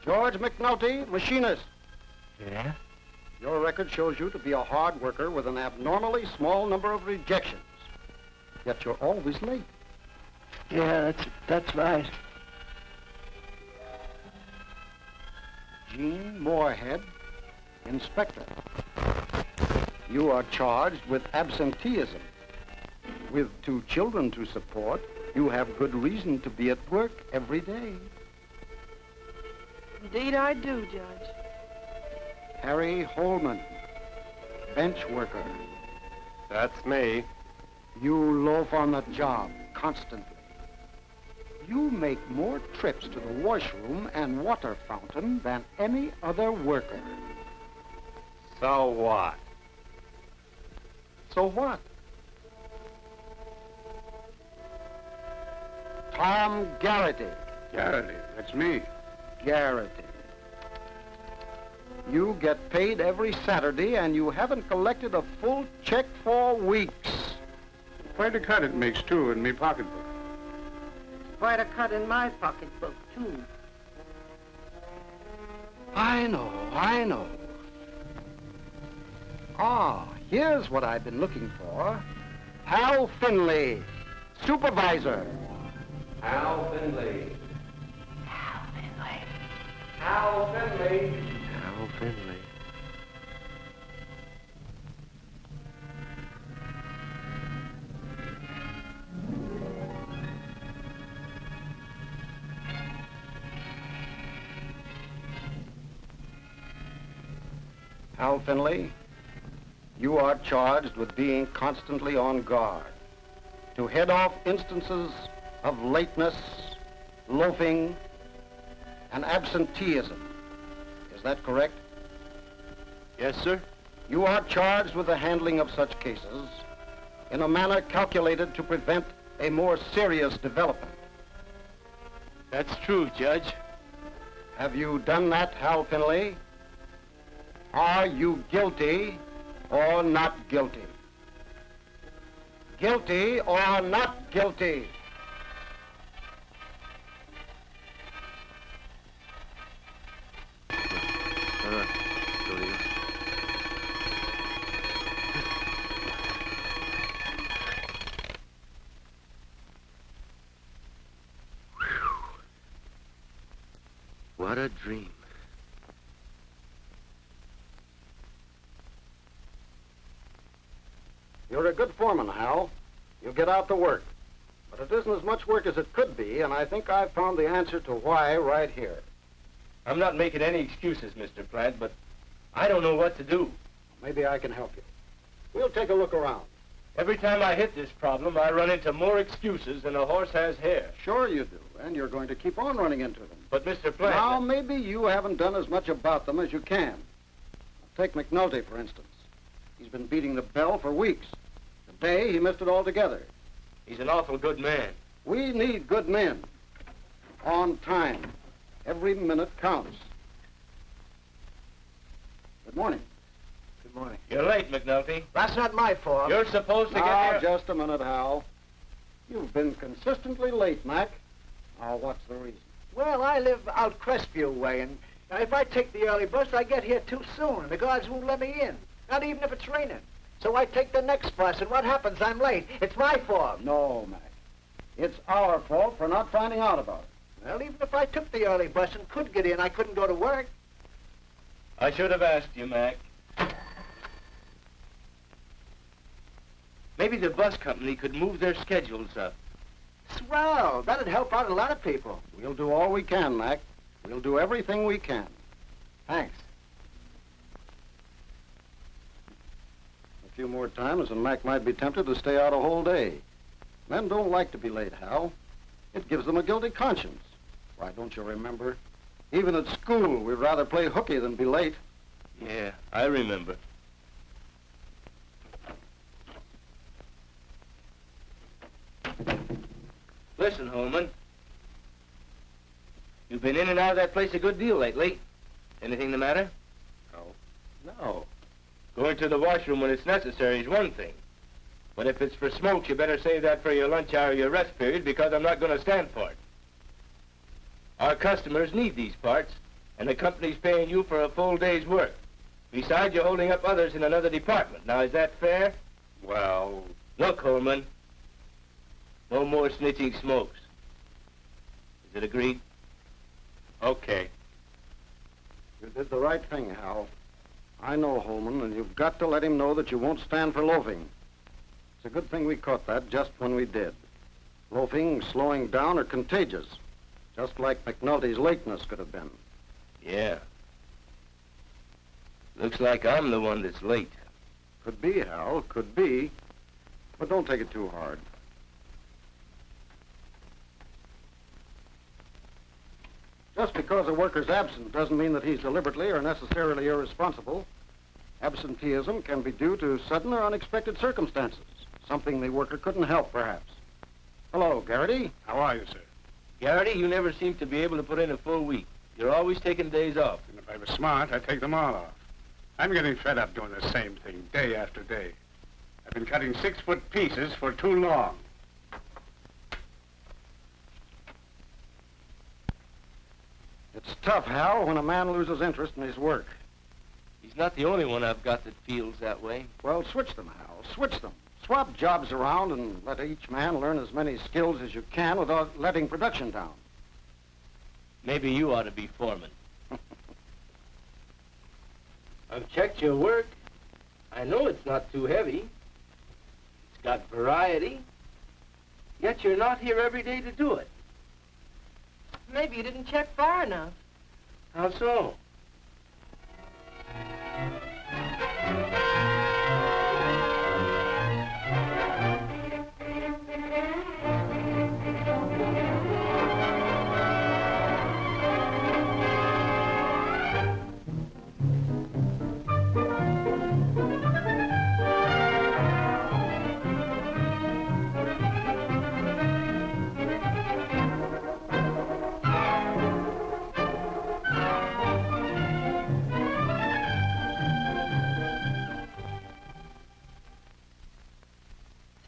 George McNulty, machinist. Yeah? Your record shows you to be a hard worker with an abnormally small number of rejections. Yet you're always late. Yeah, that's right. Gene Moorhead, inspector. You are charged with absenteeism. With 2 children to support, you have good reason to be at work every day. Indeed I do, Judge. Harry Holman, bench worker. That's me. You loaf on the job constantly. You make more trips to the washroom and water fountain than any other worker. So what? So what? Tom Garrity. Garrity, that's me. Garrity. You get paid every Saturday and you haven't collected a full check for weeks. Quite a cut it makes, too, in me pocketbook. Quite a cut in my pocketbook, too. I know. Ah, here's what I've been looking for. Hal Finley, supervisor. Hal Finley. Hal Finley. Hal Finley. Hal Finley. Hal Finley, you are charged with being constantly on guard to head off instances of lateness, loafing, and absenteeism. Is that correct? Yes, sir. You are charged with the handling of such cases in a manner calculated to prevent a more serious development. That's true, Judge. Have you done that, Hal Finley? Are you guilty or not guilty? Guilty or not guilty? What a dream. You're a good foreman, Hal. You get out to work. But it isn't as much work as it could be, and I think I've found the answer to why right here. I'm not making any excuses, Mr. Plant, but I don't know what to do. Maybe I can help you. We'll take a look around. Every time I hit this problem, I run into more excuses than a horse has hair. Sure you do, and you're going to keep on running into them. But, Mr. Plant... Now, maybe you haven't done as much about them as you can. Take McNulty, for instance. He's been beating the bell for weeks. Today, he missed it altogether. He's an awful good man. We need good men. On time. Every minute counts. Good morning. Good morning. You're late, McNulty. That's not my fault. You're supposed to Now, get here... just a minute, Hal. You've been consistently late, Mac. Now, what's the reason? Well, I live out Crestview way, and if I take the early bus, I get here too soon, and the guards won't let me in. Not even if it's raining. So I take the next bus, and what happens? I'm late. It's my fault. No, Mac. It's our fault for not finding out about it. Well, even if I took the early bus and could get in, I couldn't go to work. I should have asked you, Mac. Maybe the bus company could move their schedules up. Swell. That'd help out a lot of people. We'll do all we can, Mac. We'll do everything we can. Thanks. A few more times, and Mac might be tempted to stay out a whole day. Men don't like to be late, Hal. It gives them a guilty conscience. Why, don't you remember? Even at school, we'd rather play hooky than be late. Yeah, I remember. Listen, Holman. You've been in and out of that place a good deal lately. Anything the matter? No. Going to the washroom when it's necessary is one thing. But if it's for smokes, you better save that for your lunch hour or your rest period, because I'm not going to stand for it. Our customers need these parts, and the company's paying you for a full day's work. Besides, you're holding up others in another department. Now, is that fair? Well... Look, Holman. No more snitching smokes. Is it agreed? Okay. You did the right thing, Hal. I know Holman, and you've got to let him know that you won't stand for loafing. It's a good thing we caught that just when we did. Loafing, slowing down, are contagious, just like McNulty's lateness could have been. Yeah. Looks like I'm the one that's late. Could be, Hal, could be. But don't take it too hard. Just because a worker's absent doesn't mean that he's deliberately or necessarily irresponsible. Absenteeism can be due to sudden or unexpected circumstances, something the worker couldn't help, perhaps. Hello, Garrity. How are you, sir? Garrity, you never seem to be able to put in a full week. You're always taking days off. And if I was smart, I'd take them all off. I'm getting fed up doing the same thing day after day. I've been cutting 6-foot pieces for too long. It's tough, Hal, when a man loses interest in his work. He's not the only one I've got that feels that way. Well, switch them, Hal. Switch them. Swap jobs around and let each man learn as many skills as you can without letting production down. Maybe you ought to be foreman. I've checked your work. I know it's not too heavy. It's got variety. Yet you're not here every day to do it. Maybe you didn't check far enough. How so?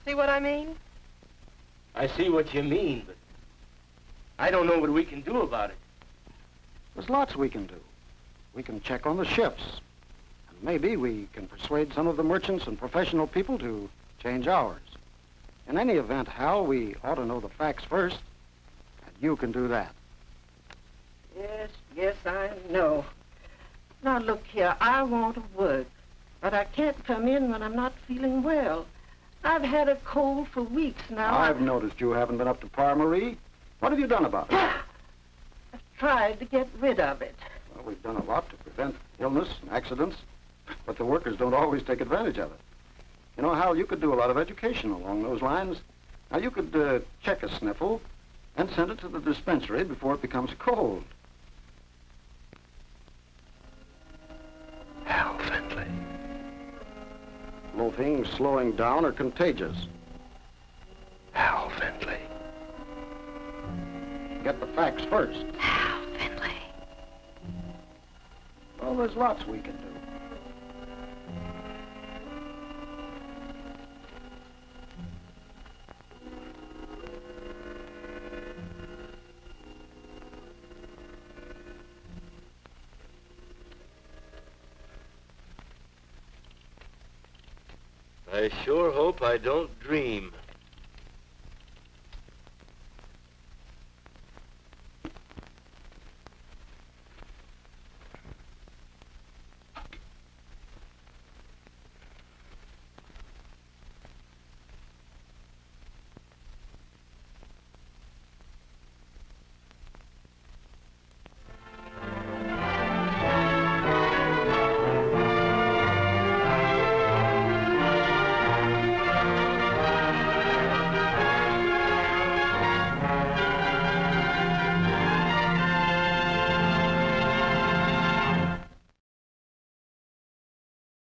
See what I mean? I see what you mean, but I don't know what we can do about it. There's lots we can do. We can check on the shifts. And maybe we can persuade some of the merchants and professional people to change hours. In any event, Hal, we ought to know the facts first. And you can do that. Yes, I know. Now, look here, I want to work, but I can't come in when I'm not feeling well. I've had a cold for weeks now. I've noticed you haven't been up to par, Marie. What have you done about it? I've tried to get rid of it. Well, we've done a lot to prevent illness and accidents, but the workers don't always take advantage of it. You know, Hal, you could do a lot of education along those lines. Now, you could check a sniffle and send it to the dispensary before it becomes a cold. Hal Findlay. Loafing, slowing down, are contagious. Hal Findlay. Get the facts first. Hal Findlay. Well, there's lots we can do. I sure hope I don't dream.